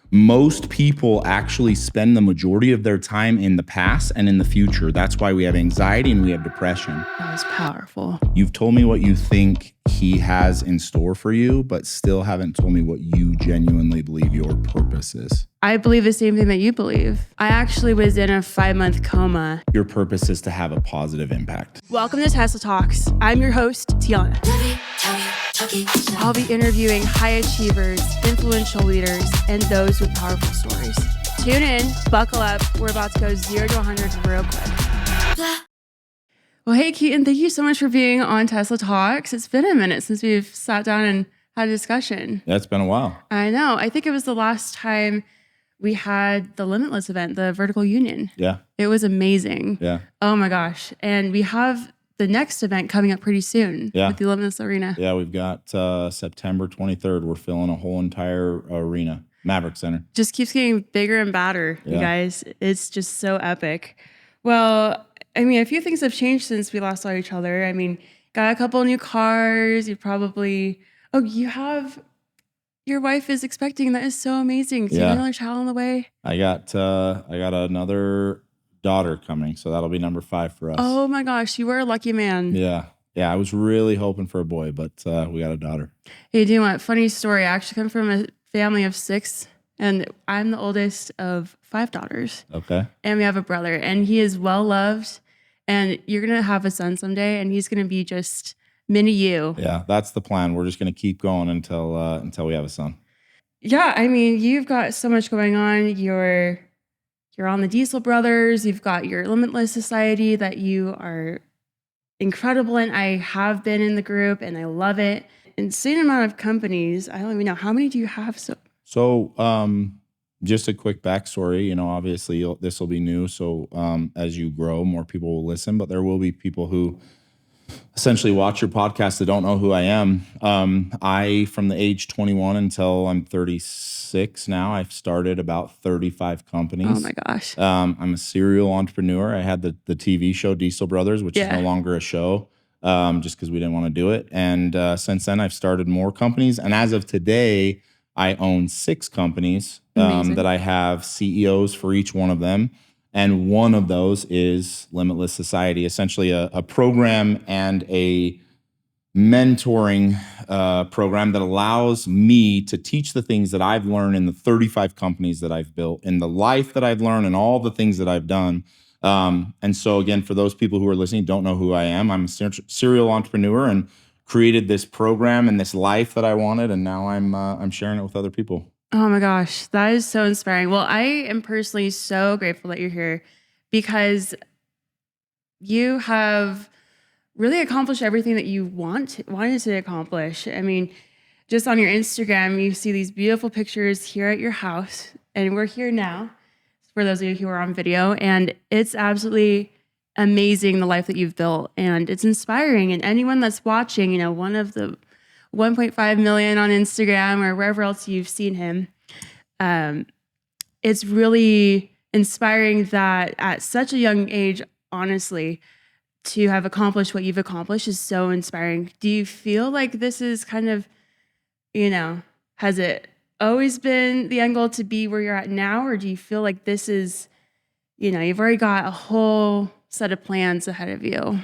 Most people actually spend the majority of their time in the past and in the future. That's why we have anxiety and we have depression. That was powerful. You've told me what you think he has in store for you, but still haven't told me what you genuinely believe your purpose is. I believe the same thing that you believe. I actually was in a 5-month coma. Your purpose is to have a positive impact. Welcome to Tesla Talks. I'm your host, Tiana. I'll be interviewing high achievers, influential leaders, and those with powerful stories. Tune in, buckle up. We're about to go 0 to 100 real quick. Well, hey, Keaton, thank you so much for being on Tesla Talks. It's been a minute since we've sat down and had a discussion. Yeah, it's been a while. I know. I think it was the last time we had the Limitless event, the Vertical Union. Yeah. It was amazing. Yeah. Oh my gosh. And we have the next event coming up pretty soon with the Limitless Arena. Yeah, we've got September 23rd. We're filling a whole entire arena, Maverick Center. Just keeps getting bigger and badder, you guys. It's just so epic. Well, I mean, a few things have changed since we last saw each other. I mean, got a couple new cars. You probably, your wife is expecting. That is so amazing. Do you have another child on the way? I got another daughter coming, so that'll be number 5 for us. Oh my gosh, you were a lucky man. Yeah, I was really hoping for a boy, but we got a daughter. Hey, do you know what? Funny story. I actually come from a family of 6, and I'm the oldest of 5 daughters. Okay. And we have a brother, and he is well loved. And you're gonna have a son someday, and he's gonna be just mini you. Yeah, that's the plan. We're just gonna keep going until we have a son. Yeah, I mean, you've got so much going on. You're on the Diesel Brothers. You've got your Limitless Society that you are incredible in. I have been in the group, and I love it. Insane amount of companies. I don't even know, how many do you have? So, just a quick backstory. Obviously this will be new. So, as you grow, more people will listen, but there will be people who essentially watch your podcast that don't know who I am. From the age 21 until I'm 36 now, I've started about 35 companies. Oh my gosh. I'm a serial entrepreneur. I had the TV show Diesel Brothers, which is no longer a show, just because we didn't want to do it. And since then, I've started more companies. And as of today, I own 6 companies that I have CEOs for each one of them. And one of those is Limitless Society, essentially a program and a mentoring program that allows me to teach the things that I've learned in the 35 companies that I've built, in the life that I've learned, and all the things that I've done. And so again, for those people who are listening, don't know who I am, I'm a serial entrepreneur and created this program and this life that I wanted, and now I'm sharing it with other people. Oh my gosh, that is so inspiring. Well, I am personally so grateful that you're here because you have really accomplished everything that you wanted to accomplish. I mean, just on your Instagram, you see these beautiful pictures here at your house, and we're here now for those of you who are on video, and it's absolutely amazing the life that you've built, and it's inspiring. And anyone that's watching, one of the 1.5 million on Instagram or wherever else you've seen him, it's really inspiring that at such a young age, honestly, to have accomplished what you've accomplished is so inspiring. Do you feel like this is kind of, has it always been the end goal to be where you're at now? Or do you feel like this is, you've already got a whole set of plans ahead of you?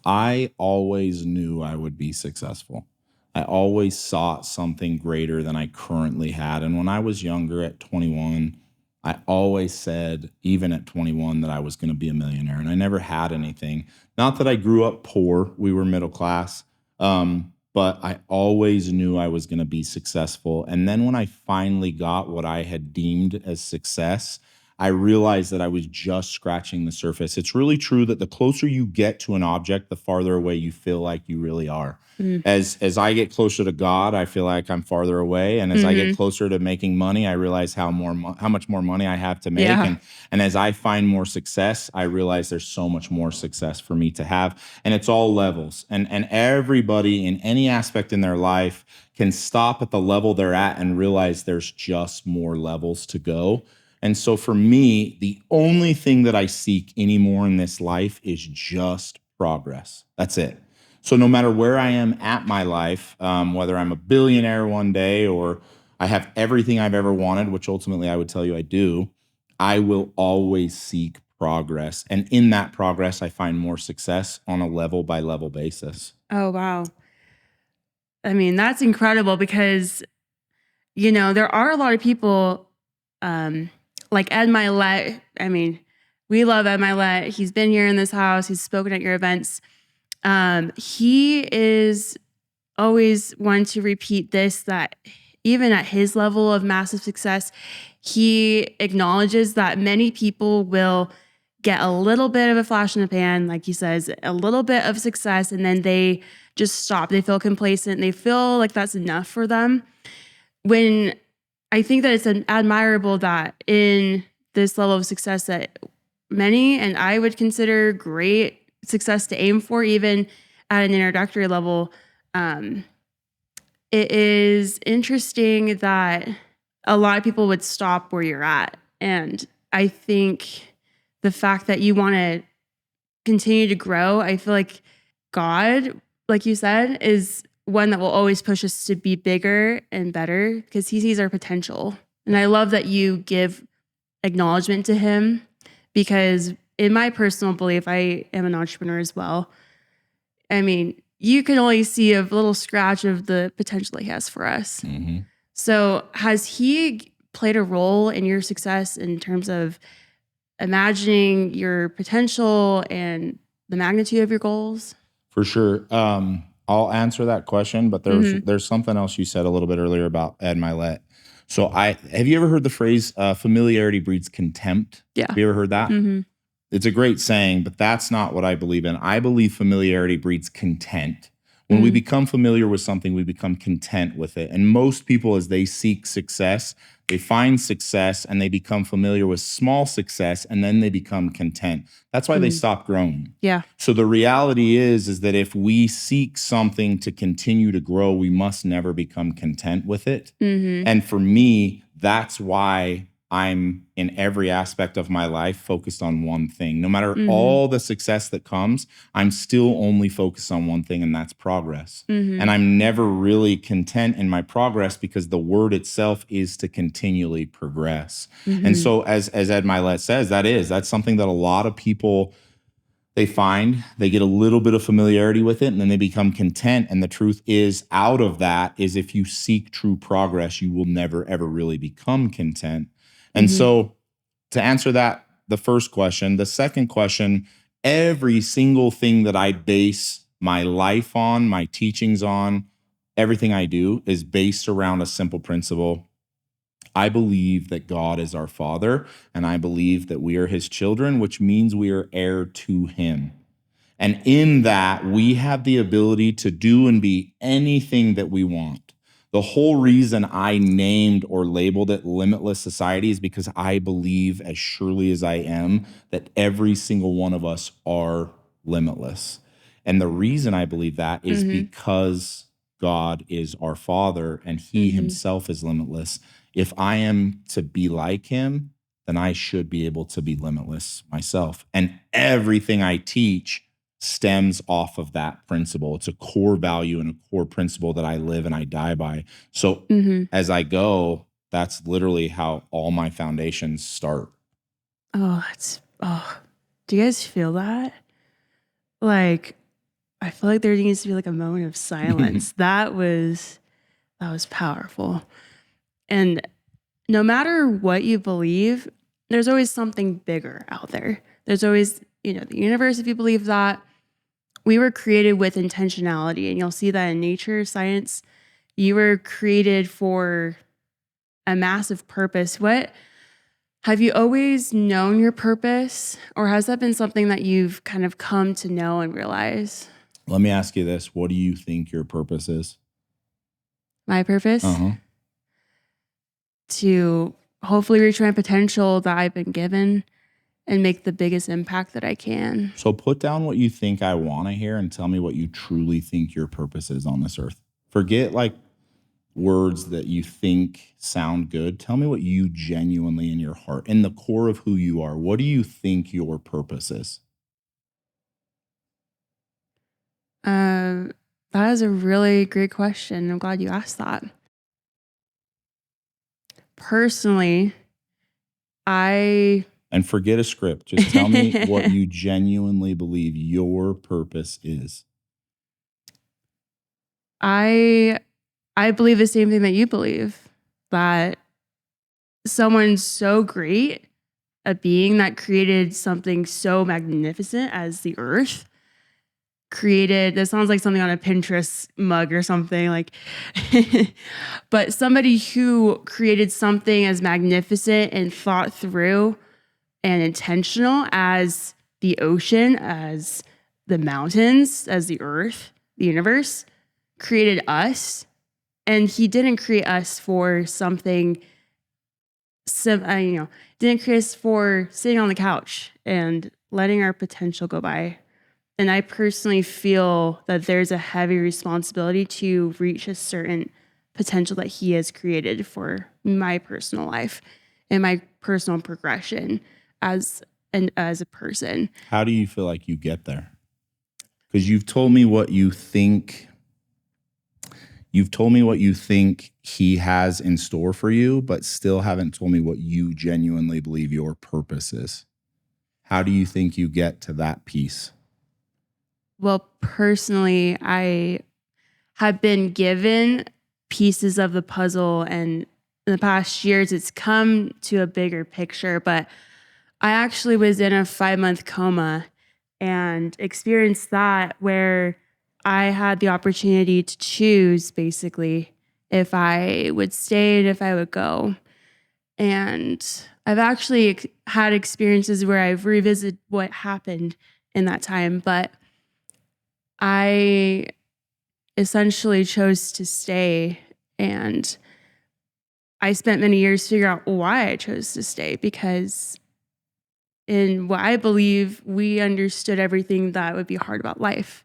I always knew I would be successful. I always sought something greater than I currently had. And when I was younger at 21, I always said, even at 21, that I was going to be a millionaire. And I never had anything. Not that I grew up poor. We were middle class. But I always knew I was going to be successful. And then when I finally got what I had deemed as success, I realized that I was just scratching the surface. It's really true that the closer you get to an object, the farther away you feel like you really are. As I get closer to God, I feel like I'm farther away. And as I get closer to making money, I realize how much more money I have to make. Yeah. And as I find more success, I realize there's so much more success for me to have. And it's all levels. And everybody in any aspect in their life can stop at the level they're at and realize there's just more levels to go. And so for me, the only thing that I seek anymore in this life is just progress. That's it. So no matter where I am at my life, whether I'm a billionaire one day or I have everything I've ever wanted, which ultimately I would tell you I do. I will always seek progress. And in that progress, I find more success on a level by level basis. Oh, wow. I mean, that's incredible because, you know, there are a lot of people like Ed Milet. I mean, we love Ed Milet. He's been here in this house. He's spoken at your events. He is always one to repeat this, that even at his level of massive success, he acknowledges that many people will get a little bit of a flash in the pan, like he says, a little bit of success, and then they just stop. They feel complacent. They feel like that's enough for them. When I think that it's admirable that in this level of success that many, and I would consider great success to aim for, even at an introductory level, it is interesting that a lot of people would stop where you're at. And I think the fact that you want to continue to grow, I feel like God, like you said, is one that will always push us to be bigger and better because he sees our potential. And I love that you give acknowledgement to him because in my personal belief, I am an entrepreneur as well. I mean, you can only see a little scratch of the potential he has for us. Mm-hmm. So has he played a role in your success in terms of imagining your potential and the magnitude of your goals? For sure. I'll answer that question, but there's something else you said a little bit earlier about Ed Milet. So have you ever heard the phrase familiarity breeds contempt? Yeah. Have you ever heard that? Mm-hmm. It's a great saying, but that's not what I believe in. I believe familiarity breeds content. When we become familiar with something, we become content with it. And most people, as they seek success, they find success and they become familiar with small success and then they become content. That's why they stop growing. Yeah. So the reality is that if we seek something to continue to grow, we must never become content with it. Mm-hmm. And for me, that's why I'm in every aspect of my life focused on one thing. No matter all the success that comes, I'm still only focused on one thing, and that's progress. And I'm never really content in my progress because the word itself is to continually progress. And so as Ed Milet says, that's something that a lot of people, they find they get a little bit of familiarity with it and then they become content. And the truth is, out of that is if you seek true progress, you will never, ever really become content. And so to answer that, the first question, the second question, every single thing that I base my life on, my teachings on, everything I do is based around a simple principle. I believe that God is our Father, and I believe that we are his children, which means we are heir to him. And in that, we have the ability to do and be anything that we want. The whole reason I named or labeled it Limitless Society is because I believe, as surely as I am, that every single one of us are limitless. And the reason I believe that is because God is our Father and he himself is limitless. If I am to be like him, then I should be able to be limitless myself. And everything I teach stems off of that principle. It's a core value and a core principle that I live and I die by. So as I go, that's literally how all my foundations start. Oh, do you guys feel that? Like, I feel like there needs to be like a moment of silence. That was powerful. And no matter what you believe, there's always something bigger out there. There's always, the universe, if you believe that. We were created with intentionality, and you'll see that in nature, science. You were created for a massive purpose. Have you always known your purpose, or has that been something that you've kind of come to know and realize? Let me ask you this. What do you think your purpose is? My purpose? To hopefully reach my potential that I've been given and make the biggest impact that I can. So put down what you think I want to hear and tell me what you truly think your purpose is on this earth. Forget like words that you think sound good. Tell me what you genuinely in your heart, in the core of who you are, what do you think your purpose is? That is a really great question. I'm glad you asked that. personally, And forget a script. Just tell me what you genuinely believe your purpose is. I believe the same thing that you believe, that someone so great, a being that created something so magnificent as the earth, created, that sounds like something on a Pinterest mug or something, like, but somebody who created something as magnificent and thought through and intentional as the ocean, as the mountains, as the earth, the universe, created us. And he didn't create us for something, didn't create us for sitting on the couch and letting our potential go by. And I personally feel that there's a heavy responsibility to reach a certain potential that he has created for my personal life and my personal progression as a person. How do you feel like you get there? Because you've told me what you think. You've told me what you think he has in store for you, but still haven't told me what you genuinely believe your purpose is. How do you think you get to that piece? Well, personally, I have been given pieces of the puzzle, and in the past years, it's come to a bigger picture. But I actually was in a 5-month coma and experienced that, where I had the opportunity to choose basically if I would stay and if I would go. And I've actually had experiences where I've revisited what happened in that time, but I essentially chose to stay, and I spent many years figuring out why I chose to stay, because in what I believe, we understood everything that would be hard about life.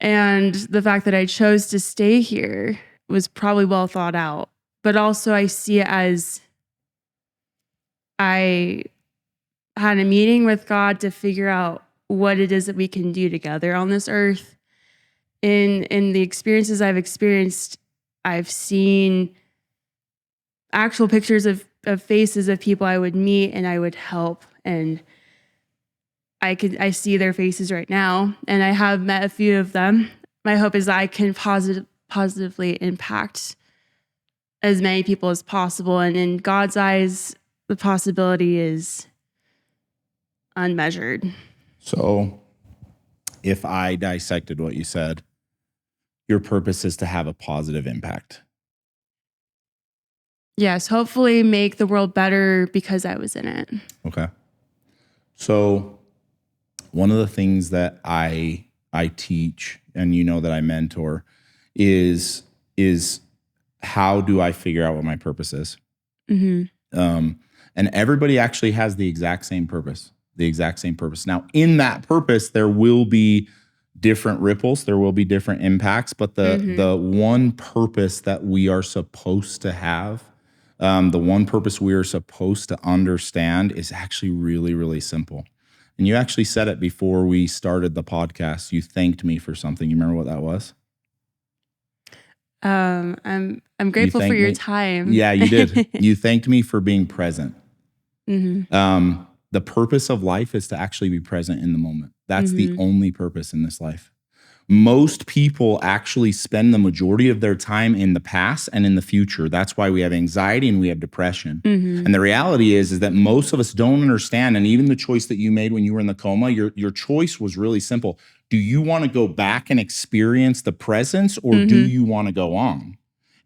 And the fact that I chose to stay here was probably well thought out. But also I see it as I had a meeting with God to figure out what it is that we can do together on this earth. In the experiences I've experienced, I've seen actual pictures of faces of people I would meet and I would help, and I see their faces right now, and I have met a few of them. My hope is that I can positively impact as many people as possible. And in God's eyes, the possibility is unmeasured. So if I dissected what you said, your purpose is to have a positive impact. Yes, hopefully make the world better because I was in it. Okay. So one of the things that I teach, and you know that I mentor, is how do I figure out what my purpose is? Mm-hmm. And everybody actually has the exact same purpose. Now, in that purpose, there will be different ripples, there will be different impacts, but the one purpose that we are supposed to have, the one purpose we are supposed to understand is actually really, really simple. And you actually said it before we started the podcast. You thanked me for something. You remember what that was? I'm grateful for your time. Yeah, you did. You thanked me for being present. Mm-hmm. The purpose of life is to actually be present in the moment. That's the only purpose in this life. Most people actually spend the majority of their time in the past and in the future. That's why we have anxiety and we have depression. And the reality is that most of us don't understand. And even the choice that you made when you were in the coma, your choice was really simple. Do you want to go back and experience the presence, or do you want to go on?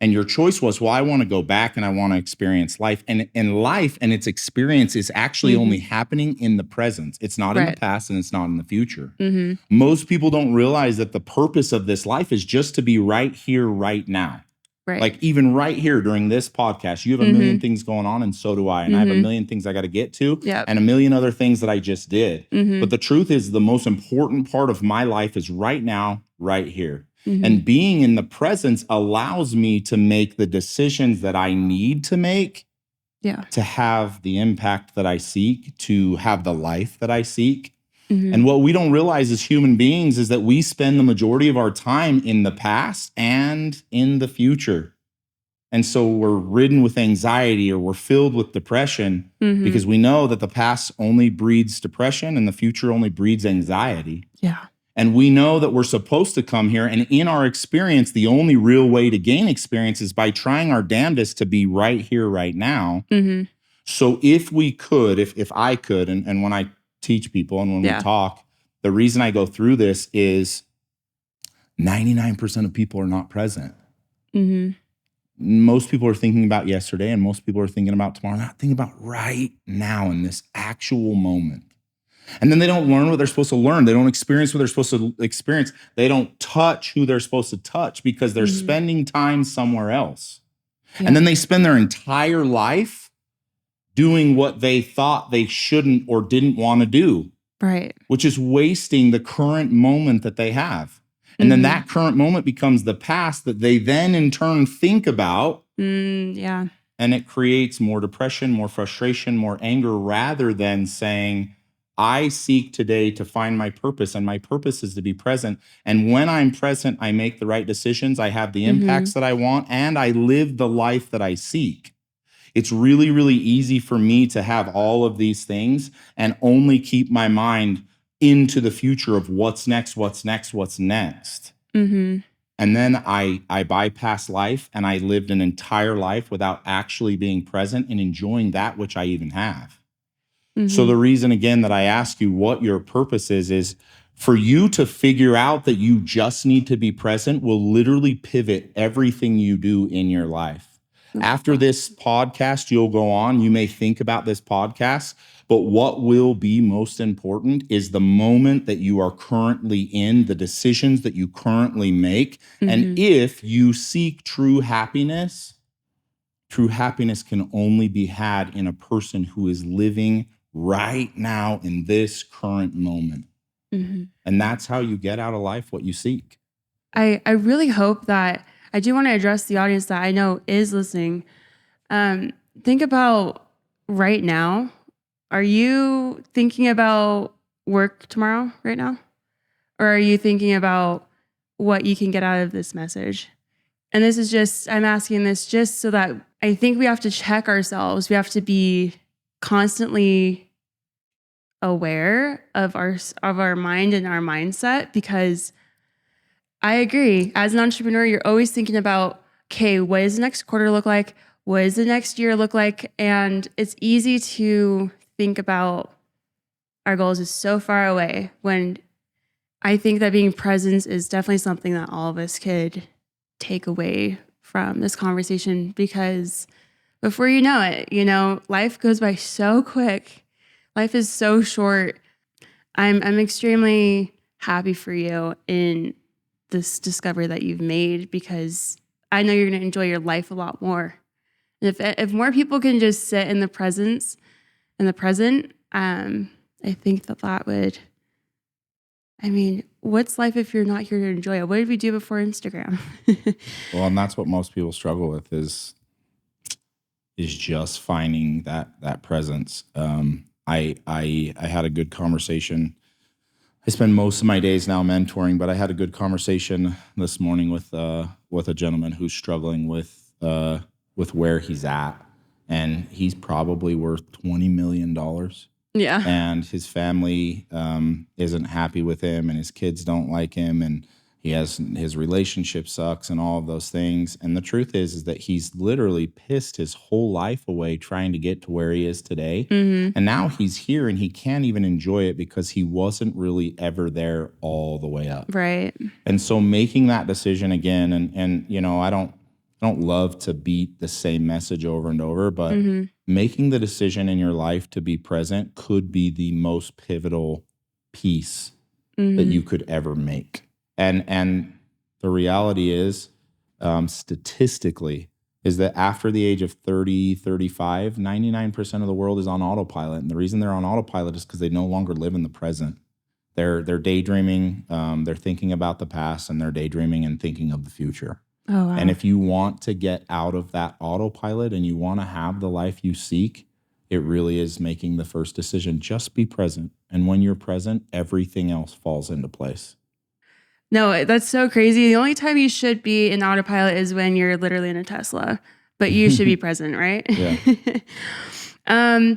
And your choice was, well, I want to go back and I want to experience life. And life and its experience is actually only happening in the present. It's not in the past and it's not in the future. Most people don't realize that the purpose of this life is just to be right here, right now. Right. Like even right here during this podcast, you have a million things going on, and so do I. And I have a million things I got to get to, and a million other things that I just did. But the truth is, the most important part of my life is right now, right here. And being in the presence allows me to make the decisions that I need to make to have the impact that I seek, to have the life that I seek. And what we don't realize as human beings is that we spend the majority of our time in the past and in the future. And so we're ridden with anxiety, or we're filled with depression because we know that the past only breeds depression and the future only breeds anxiety. Yeah. And we know that we're supposed to come here. And in our experience, the only real way to gain experience is by trying our damnedest to be right here, right now. So if we could, if I could, and when I teach people and when we talk, the reason I go through this is 99% of people are not present. Most people are thinking about yesterday, and most people are thinking about tomorrow, not thinking about right now in this actual moment. And then they don't learn what they're supposed to learn. They don't experience what they're supposed to experience. They don't touch who they're supposed to touch because they're spending time somewhere else. Yeah. And then they spend their entire life doing what they thought they shouldn't or didn't want to do. Right. Which is wasting the current moment that they have. And then that current moment becomes the past that they then in turn think about. Yeah. And it creates more depression, more frustration, more anger, rather than saying, I seek today to find my purpose, and my purpose is to be present. And when I'm present, I make the right decisions, I have the impacts that I want, and I live the life that I seek. It's really, really easy for me to have all of these things and only keep my mind into the future of what's next, what's next, what's next. And then I bypass life, and I lived an entire life without actually being present and enjoying that which I even have. So the reason, again, that I ask you what your purpose is for you to figure out that you just need to be present will literally pivot everything you do in your life. After this podcast, you'll go on, you may think about this podcast, but what will be most important is the moment that you are currently in, the decisions that you currently make. And if you seek true happiness can only be had in a person who is living right now in this current moment. And that's how you get out of life what you seek. I really hope that, I do want to address the audience that I know is listening. Think about right now. Are you thinking about work tomorrow right now? Or are you thinking about what you can get out of this message? And this is just, I'm asking this just so that I think we have to check ourselves. We have to be constantly aware of our mind and our mindset, because I agree. As an entrepreneur, you're always thinking about, okay, what does the next quarter look like? What does the next year look like? And it's easy to think about our goals is so far away, when I think that being present is definitely something that all of us could take away from this conversation, because before you know it, life goes by so quick. Life is so short. I'm extremely happy for you in this discovery that you've made, because I know you're going to enjoy your life a lot more. And if more people can just sit in the present, I think that would, what's life if you're not here to enjoy it? What did we do before Instagram? Well, and that's what most people struggle with is just finding that presence. I had a good conversation. I spend most of my days now mentoring, but I had a good conversation this morning with a gentleman who's struggling with where he's at, and he's probably worth $20 million. Yeah. And his family isn't happy with him, and his kids don't like him, and his relationship sucks and all of those things. And the truth is that he's literally pissed his whole life away trying to get to where he is today. And now he's here and he can't even enjoy it because he wasn't really ever there all the way up. Right. And so making that decision again, and I don't love to beat the same message over and over, but making the decision in your life to be present could be the most pivotal piece that you could ever make. And the reality is, statistically, is that after the age of 30, 35, 99% of the world is on autopilot. And the reason they're on autopilot is because they no longer live in the present. They're daydreaming, they're thinking about the past, and they're daydreaming and thinking of the future. Oh, wow. And if you want to get out of that autopilot and you want to have the life you seek, it really is making the first decision. Just be present. And when you're present, everything else falls into place. No, that's so crazy. The only time you should be in autopilot is when you're literally in a Tesla. but you should be present, right? Yeah.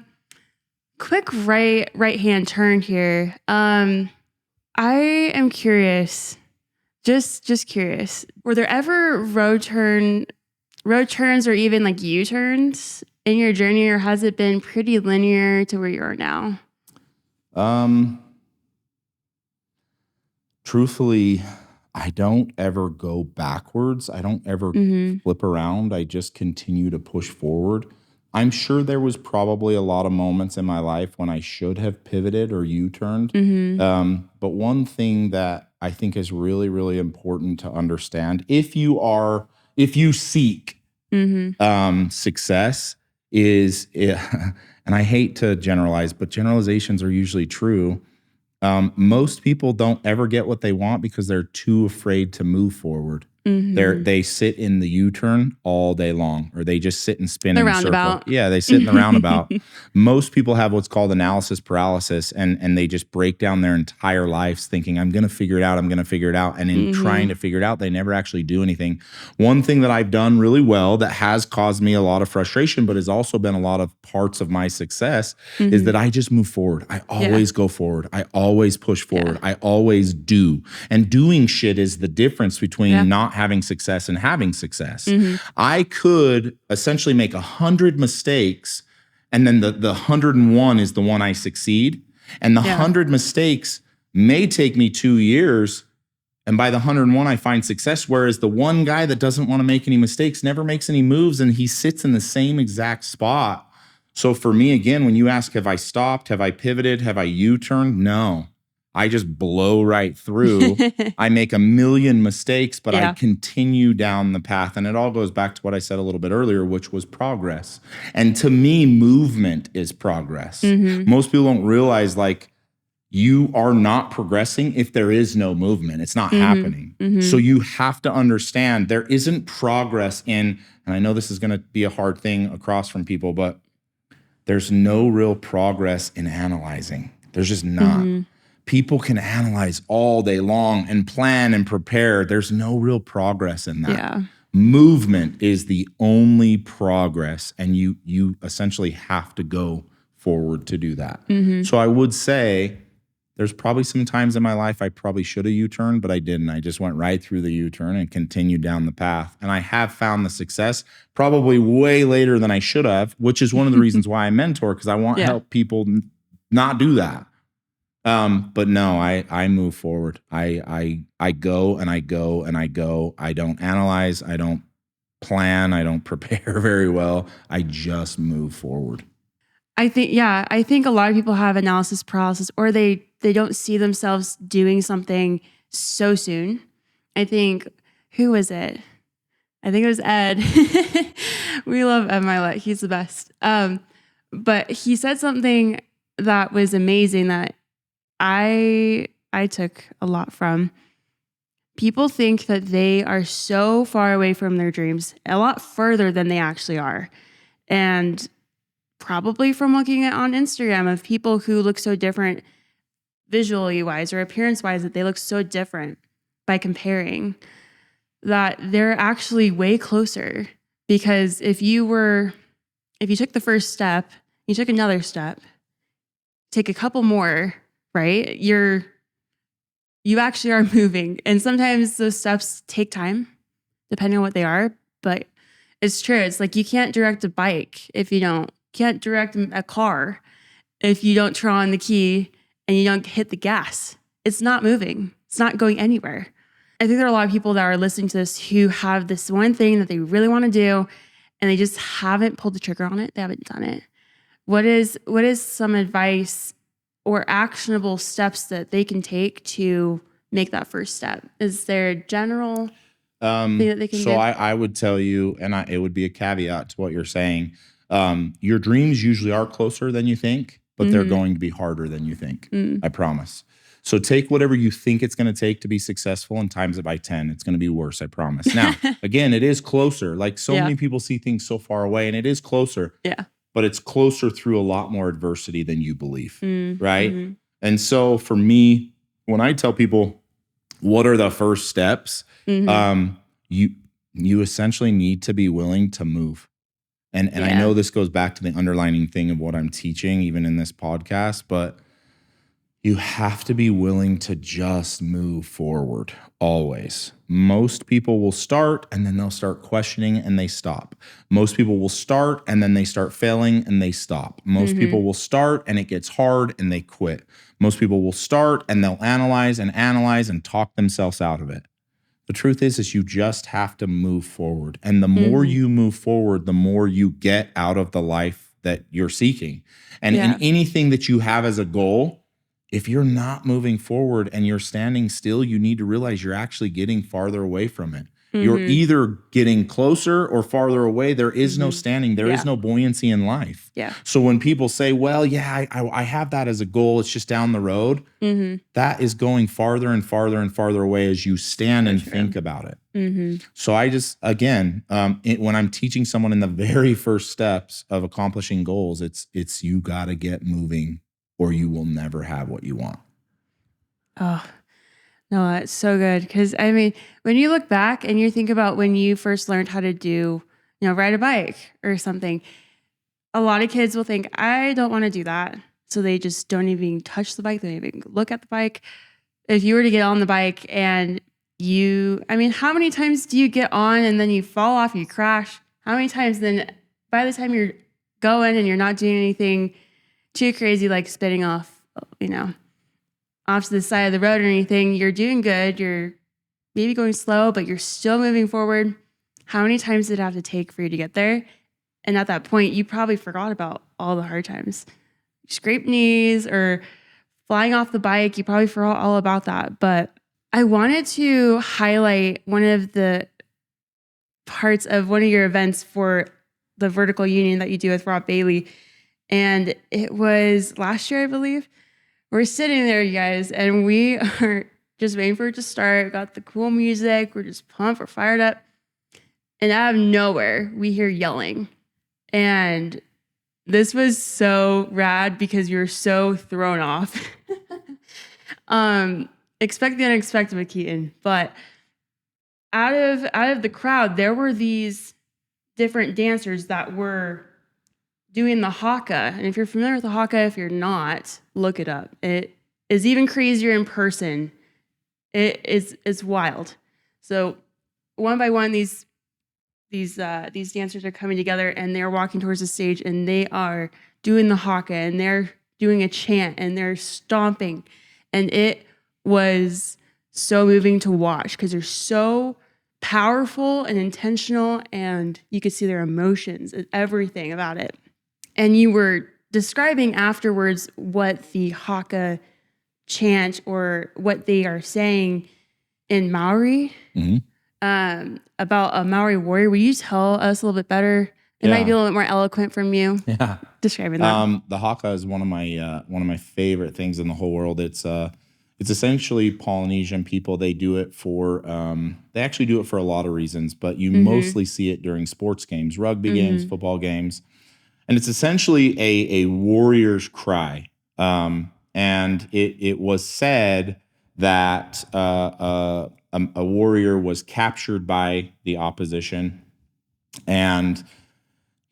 Quick right hand turn here. I am curious, just curious. Were there ever road turns or even like U-turns in your journey, or has it been pretty linear to where you are now? Truthfully, I don't ever go backwards. I don't ever flip around. I just continue to push forward. I'm sure there was probably a lot of moments in my life when I should have pivoted or U-turned. But one thing that I think is really, really important to understand, if you seek success, is, and I hate to generalize, but generalizations are usually true. Most people don't ever get what they want because they're too afraid to move forward. They sit in the U-turn all day long, or they just sit and spin in a circle. Yeah, they sit in the roundabout. Most people have what's called analysis paralysis, and they just break down their entire lives thinking, I'm going to figure it out, I'm going to figure it out. And in trying to figure it out, they never actually do anything. One thing that I've done really well that has caused me a lot of frustration, but has also been a lot of parts of my success, is that I just move forward. I always go forward. I always push forward. I always do. And doing shit is the difference between not having success and having success. I could essentially make 100 mistakes, and then the 101 is the one I succeed. And the 100 mistakes may take me 2 years, and by the 101 I find success. Whereas the one guy that doesn't want to make any mistakes never makes any moves, and he sits in the same exact spot. So for me, again, when you ask, have I stopped? Have I pivoted? Have I U-turned? No. I just blow right through. I make a million mistakes, but I continue down the path. And it all goes back to what I said a little bit earlier, which was progress. And to me, movement is progress. Most people don't realize, like, you are not progressing if there is no movement. It's not happening. So you have to understand there isn't progress in, and I know this is going to be a hard thing across from people, but there's no real progress in analyzing. There's just not. People can analyze all day long and plan and prepare. There's no real progress in that. Movement is the only progress, and you essentially have to go forward to do that. So I would say there's probably some times in my life I probably should have U-turned, but I didn't. I just went right through the U-turn and continued down the path. And I have found the success probably way later than I should have, which is one of the reasons why I mentor, because I want to help people not do that. But no, I move forward. I go and I go and I go. I don't analyze. I don't plan. I don't prepare very well. I just move forward. I think a lot of people have analysis paralysis, or they don't see themselves doing something so soon. I think, who was it? I think it was Ed. We love Ed Milet. He's the best. But he said something that was amazing that I took a lot from. People think that they are so far away from their dreams, a lot further than they actually are. And probably from looking at on Instagram of people who look so different visually wise or appearance wise, that they look so different by comparing, that they're actually way closer. Because if you took the first step, you took another step, take a couple more, right? You actually are moving. And sometimes those steps take time, depending on what they are. But it's true. It's like you can't direct a bike if you can't direct a car if you don't turn on the key and you don't hit the gas. It's not moving. It's not going anywhere. I think there are a lot of people that are listening to this who have this one thing that they really want to do, and they just haven't pulled the trigger on it. They haven't done it. What is some advice or actionable steps that they can take to make that first step? Is there a general thing that they can do? So I would tell you, and it would be a caveat to what you're saying. Your dreams usually are closer than you think, but they're going to be harder than you think. I promise. So take whatever you think it's going to take to be successful and times it by 10. It's going to be worse, I promise. Now, again, it is closer. Like so many people see things so far away, and it is closer. Yeah. But it's closer through a lot more adversity than you believe, right? And so for me, when I tell people what are the first steps, you essentially need to be willing to move. And I know this goes back to the underlining thing of what I'm teaching, even in this podcast, but you have to be willing to just move forward always. Most people will start and then they'll start questioning and they stop. Most people will start and then they start failing and they stop. Most people will start and it gets hard and they quit. Most people will start and they'll analyze and talk themselves out of it. The truth is you just have to move forward. And the more you move forward, the more you get out of the life that you're seeking. And in anything that you have as a goal, if you're not moving forward and you're standing still, you need to realize you're actually getting farther away from it. You're either getting closer or farther away. There is no standing. There is no buoyancy in life. Yeah. So when people say, well, yeah, I have that as a goal, it's just down the road, that is going farther and farther and farther away as you stand and think about it. So I just, again, when I'm teaching someone in the very first steps of accomplishing goals, it's you got to get moving or you will never have what you want. Oh, no, that's so good. Because I mean, when you look back and you think about when you first learned how to do, ride a bike or something, a lot of kids will think, I don't want to do that. So they just don't even touch the bike. They don't even look at the bike. If you were to get on the bike and how many times do you get on and then you fall off, you crash? How many times then by the time you're going and you're not doing anything too crazy, like spinning off, off to the side of the road or anything, you're doing good. You're maybe going slow, but you're still moving forward. How many times did it have to take for you to get there? And at that point, you probably forgot about all the hard times. Scraped knees or flying off the bike, you probably forgot all about that. But I wanted to highlight one of the parts of one of your events for the Vertical Union that you do with Rob Bailey. And it was last year, I believe. We're sitting there, you guys, and we are just waiting for it to start. Got the cool music. We're just pumped. We're fired up. And out of nowhere, we hear yelling. And this was so rad because you're so thrown off. Expect the unexpected with Keaton. But out of the crowd, there were these different dancers that were doing the haka. And if you're familiar with the haka, if you're not, look it up. It is even crazier in person. It's wild. So one by one, these dancers are coming together and they're walking towards the stage and they are doing the haka and they're doing a chant and they're stomping. And it was so moving to watch because they're so powerful and intentional and you could see their emotions and everything about it. And you were describing afterwards what the haka chant or what they are saying in Maori about a Maori warrior. Will you tell us a little bit better? It might be a little bit more eloquent from you. Yeah, describing that. The haka is one of my favorite things in the whole world. It's essentially Polynesian people. They do it for they actually do it for a lot of reasons, but you mostly see it during sports games, rugby games, football games. And it's essentially a warrior's cry. And it was said that a warrior was captured by the opposition. And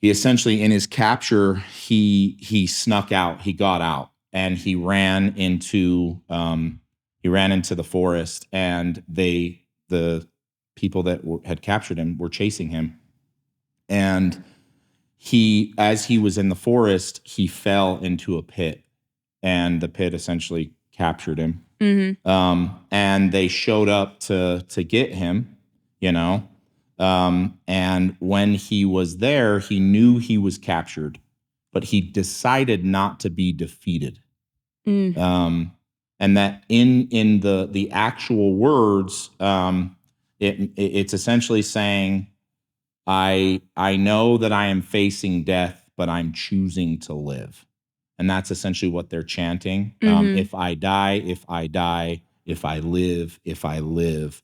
he essentially, in his capture, he snuck out, he got out, and he ran into the forest. And the people that had captured him were chasing him. And as he was in the forest, he fell into a pit, and the pit essentially captured him. And they showed up to get him, and when he was there, he knew he was captured, but he decided not to be defeated. And that in the actual words, it's essentially saying, I know that I am facing death, but I'm choosing to live. And that's essentially what they're chanting. If I die, if I die, if I live, if I live.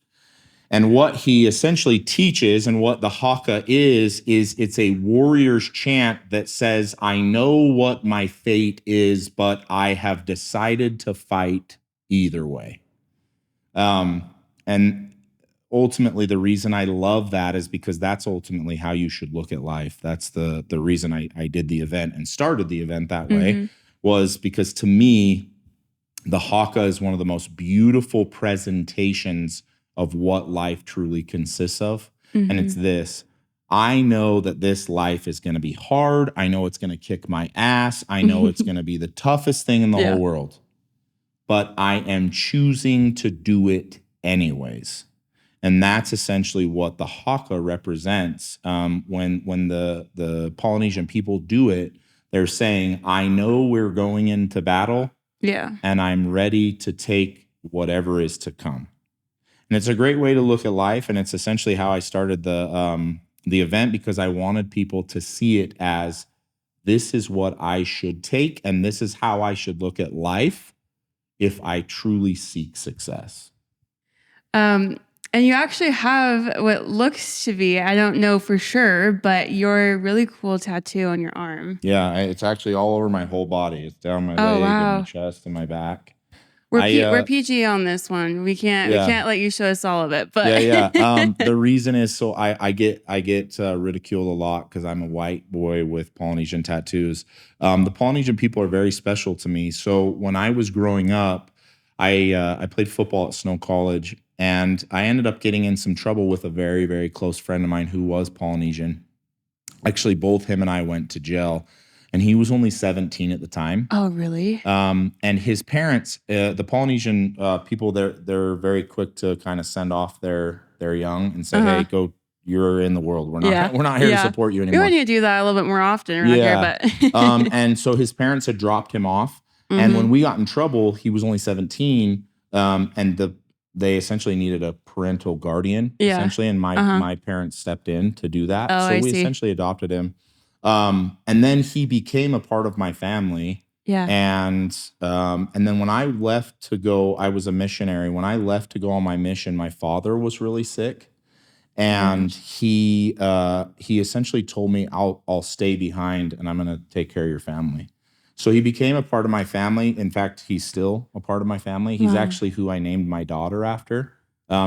And what he essentially teaches and what the haka is it's a warrior's chant that says, I know what my fate is, but I have decided to fight either way. And ultimately the reason I love that is because that's ultimately how you should look at life. That's the reason I did the event and started the event that way, was because to me, the haka is one of the most beautiful presentations of what life truly consists of. And it's this: I know that this life is going to be hard. I know it's going to kick my ass. I know it's going to be the toughest thing in the whole world, but I am choosing to do it anyways. And that's essentially what the haka represents. When the Polynesian people do it, they're saying, I know we're going into battle, and I'm ready to take whatever is to come. And it's a great way to look at life. And it's essentially how I started the event, because I wanted people to see it as, this is what I should take, and this is how I should look at life if I truly seek success. And you actually have what looks to be, I don't know for sure, but your really cool tattoo on your arm. Yeah, it's actually all over my whole body. It's down my leg and my chest and my back. We're PG on this one. We can't let you show us all of it. But the reason is, so I get ridiculed a lot because I'm a white boy with Polynesian tattoos. The Polynesian people are very special to me. So when I was growing up, I played football at Snow College, and I ended up getting in some trouble with a very, very close friend of mine who was Polynesian. Actually, both him and I went to jail. And he was only 17 at the time. Oh, really? And his parents, the Polynesian people, they're very quick to kind of send off their young and say, "Hey, go! You're in the world. We're not here to support you anymore." We need to do that a little bit more often around here, but and so his parents had dropped him off. And when we got in trouble, he was only 17, and they essentially needed a parental guardian, essentially, and my parents stepped in to do that. So we essentially adopted him. And then he became a part of my family. And then when I left to go, I was a missionary. When I left to go on my mission, my father was really sick. And he essentially told me, I'll stay behind and I'm going to take care of your family. So he became a part of my family. In fact, he's still a part of my family. He's actually who I named my daughter after.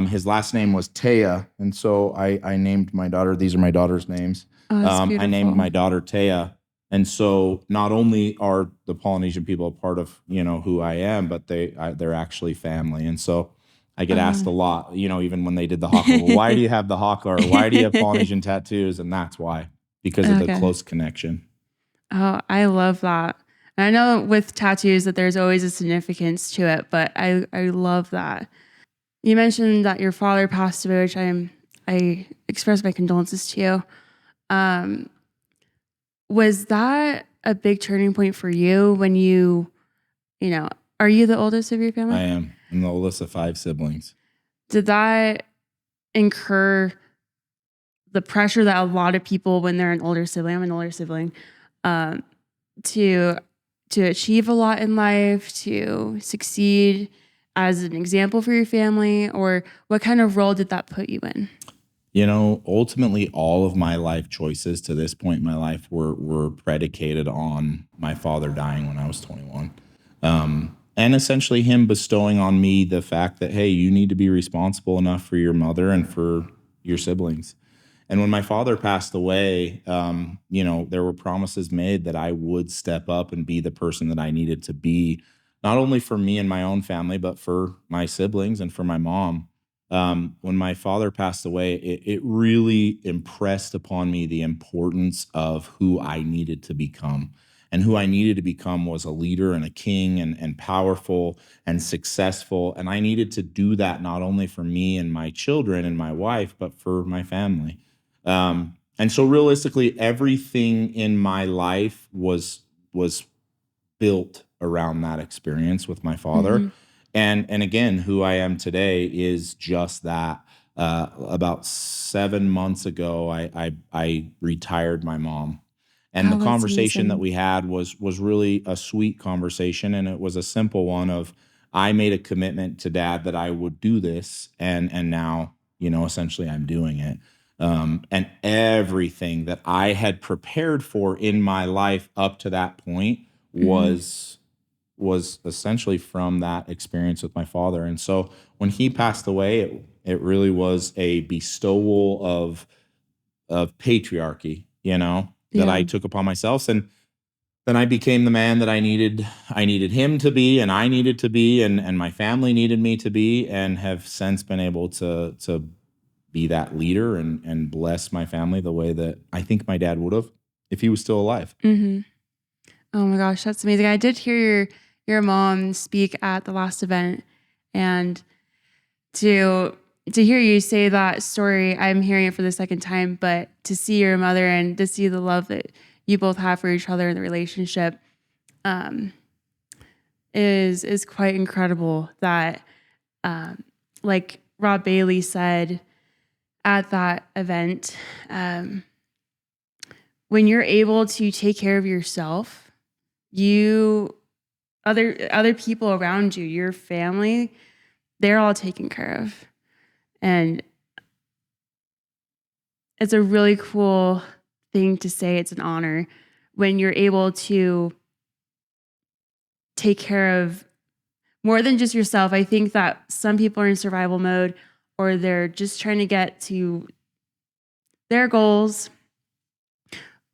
His last name was Taya. And so I named my daughter, these are my daughter's names. I named my daughter Taya. And so not only are the Polynesian people a part of, who I am, but they're actually family. And so I get asked a lot, even when they did the haka, well, why do you have the haka, or why do you have Polynesian tattoos? And that's why, because of the close connection. Oh, I love that. And I know with tattoos that there's always a significance to it, but I love that. You mentioned that your father passed away, which I express my condolences to you. Was that a big turning point for you when are you the oldest of your family? I am. I'm the oldest of 5 siblings. Did that incur the pressure that a lot of people, when they're an older sibling, I'm an older sibling, to achieve a lot in life, to succeed as an example for your family, or what kind of role did that put you in? Ultimately, all of my life choices to this point in my life were predicated on my father dying when I was 21. And essentially him bestowing on me the fact that, hey, you need to be responsible enough for your mother and for your siblings. And when my father passed away, there were promises made that I would step up and be the person that I needed to be, not only for me and my own family, but for my siblings and for my mom. When my father passed away, it really impressed upon me the importance of who I needed to become. And who I needed to become was a leader and a king and powerful and successful. And I needed to do that not only for me and my children and my wife, but for my family. And so realistically, everything in my life was built around that experience with my father. And again, who I am today is just that. About 7 months ago, I retired my mom. And the conversation that we had was really a sweet conversation. And it was a simple one of, I made a commitment to Dad that I would do this. And now, essentially I'm doing it. And everything that I had prepared for in my life up to that point was essentially from that experience with my father. And so when he passed away, It really was a bestowal of patriarchy, that I took upon myself. And then I became the man that I needed him to be, and I needed to be, and my family needed me to be, and have since been able to be that leader and bless my family the way that I think my dad would have if he was still alive. Mm-hmm. Oh my gosh, that's amazing. I did hear your mom speak at the last event, and to hear you say that story, I'm hearing it for the second time, but to see your mother and to see the love that you both have for each other in the relationship is quite incredible. That like Rob Bailey said at that event, when you're able to take care of yourself, other people around you, your family, they're all taken care of. And it's a really cool thing to say. It's an honor when you're able to take care of more than just yourself. I think that some people are in survival mode, or they're just trying to get to their goals.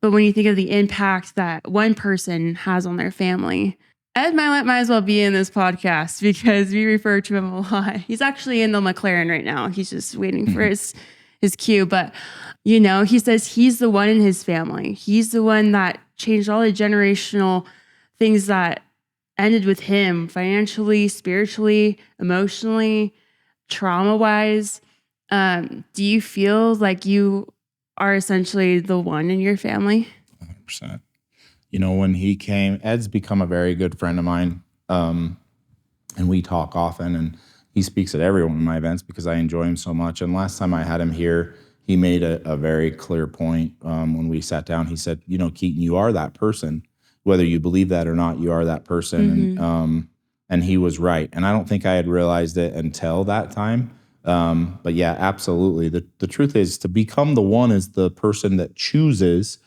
But when you think of the impact that one person has on their family, Ed might as well be in this podcast because we refer to him a lot. He's actually in the McLaren right now. He's just waiting for his cue. But, he says he's the one in his family. He's the one that changed all the generational things that ended with him financially, spiritually, emotionally, trauma-wise. Do you feel like you are essentially the one in your family? 100%. When he came, Ed's become a very good friend of mine. And we talk often, and he speaks at every one of my events because I enjoy him so much. And last time I had him here, he made a very clear point when we sat down. He said, Keaton, you are that person. Whether you believe that or not, you are that person. Mm-hmm. And he was right. And I don't think I had realized it until that time. But yeah, absolutely. The truth is, to become the one is the person that chooses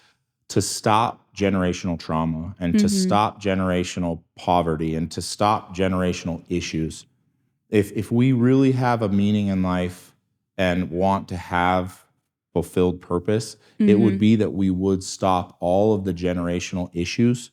to stop generational trauma and to stop generational poverty and to stop generational issues. If we really have a meaning in life and want to have fulfilled purpose, it would be that we would stop all of the generational issues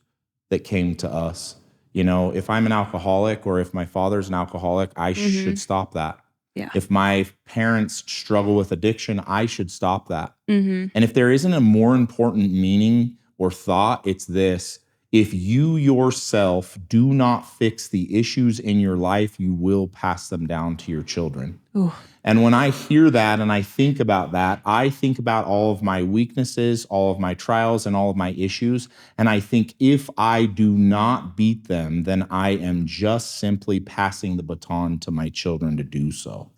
that came to us. If I'm an alcoholic, or if my father's an alcoholic, I should stop that. Yeah. If my parents struggle with addiction, I should stop that. And if there isn't a more important meaning or thought, it's this: if you yourself do not fix the issues in your life, you will pass them down to your children. Ooh. And when I hear that and I think about that, I think about all of my weaknesses, all of my trials, and all of my issues. And I think if I do not beat them, then I am just simply passing the baton to my children to do so.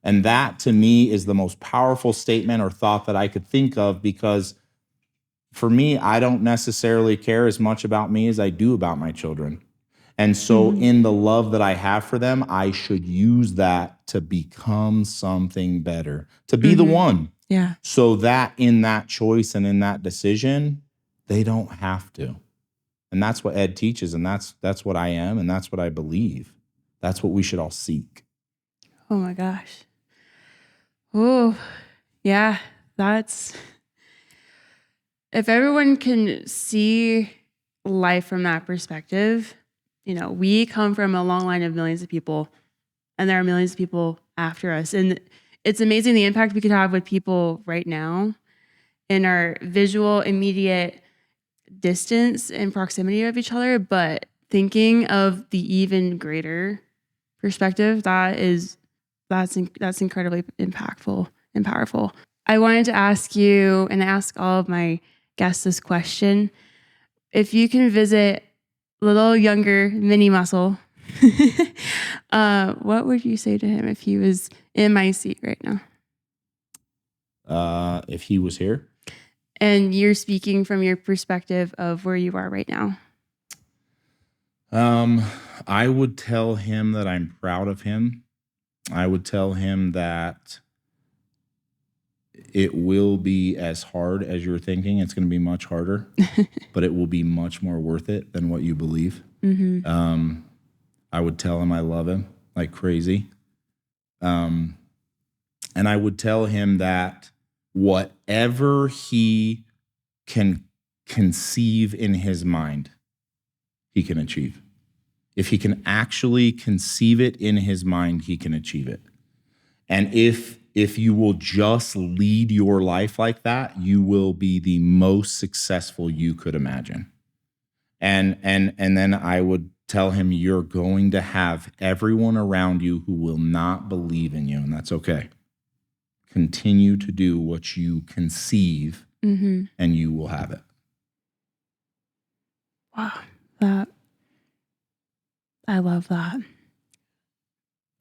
And that, to me, is the most powerful statement or thought that I could think of, because for me, I don't necessarily care as much about me as I do about my children. And so in the love that I have for them, I should use that to become something better, to be the one. Yeah. So that in that choice and in that decision, they don't have to. And that's what Ed teaches, and that's what I am, and that's what I believe. That's what we should all seek. Oh my gosh. Oh, yeah. If everyone can see life from that perspective, we come from a long line of millions of people, and there are millions of people after us. And it's amazing the impact we could have with people right now in our visual, immediate distance and proximity of each other. But thinking of the even greater perspective, that's incredibly impactful and powerful. I wanted to ask you, and ask all of my guests this question: if you can visit little younger Mini Muscle, what would you say to him if he was in my seat right now? If he was here? And you're speaking from your perspective of where you are right now. I would tell him that I'm proud of him. I would tell him that it will be as hard as you're thinking. It's going to be much harder, but it will be much more worth it than what you believe. I would tell him I love him like crazy. And I would tell him that whatever he can conceive in his mind, he can achieve. If he can actually conceive it in his mind, he can achieve it. And if you will just lead your life like that, you will be the most successful you could imagine. And then I would tell him, you're going to have everyone around you who will not believe in you, and that's okay. Continue to do what you conceive, and you will have it. Wow, I love that.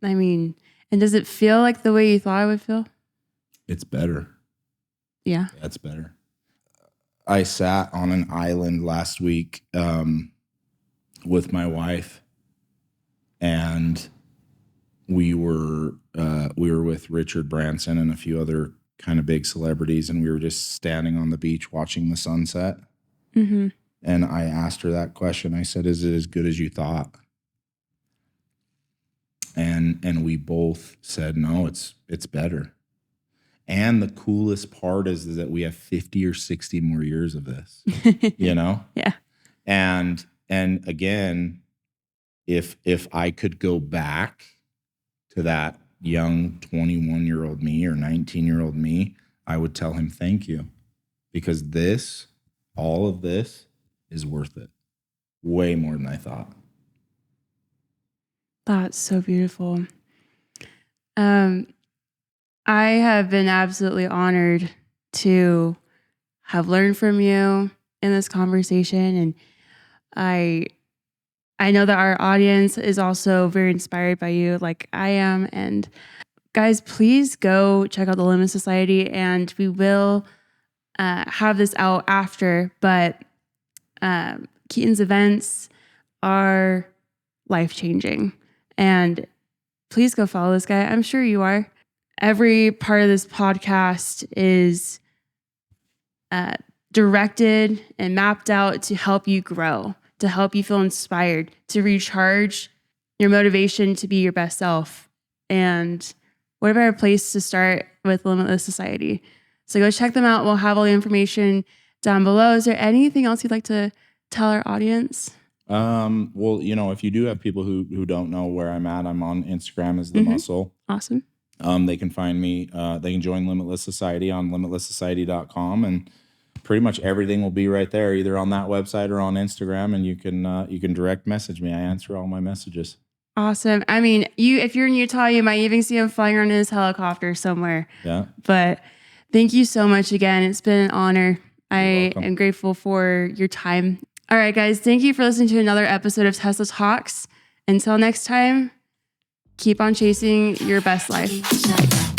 I mean, and does it feel like the way you thought it would feel? It's better. Yeah. It's better. I sat on an island last week with my wife, and we were with Richard Branson and a few other kind of big celebrities, and we were just standing on the beach watching the sunset. And I asked her that question. I said, "Is it as good as you thought?" And we both said, "No, it's better." And the coolest part is that we have 50 or 60 more years of this, you know? Yeah. And again, if I could go back to that young 21-year-old me or 19-year-old me, I would tell him thank you, because all of this is worth it. Way more than I thought. That's so beautiful. I have been absolutely honored to have learned from you in this conversation. And I know that our audience is also very inspired by you, like I am. And guys, please go check out the Limitless Society, and we will have this out after. But Keaton's events are life-changing. And please go follow this guy. I'm sure you are. Every part of this podcast is directed and mapped out to help you grow, to help you feel inspired, to recharge your motivation to be your best self. And what better place to start with Limitless Society? So go check them out. We'll have all the information down below. Is there anything else you'd like to tell our audience? Well, if you do have people who don't know where I'm at, I'm on Instagram as The Muscle. Awesome. They can find me, they can join Limitless Society on limitlesssociety.com, and pretty much everything will be right there, either on that website or on Instagram, and you can direct message me. I answer all my messages. Awesome. I mean, if you're in Utah, you might even see him flying around in his helicopter somewhere. Yeah. But thank you so much again. It's been an honor. I am grateful for your time. All right, guys. Thank you for listening to another episode of Tesla Talks. Until next time, keep on chasing your best life.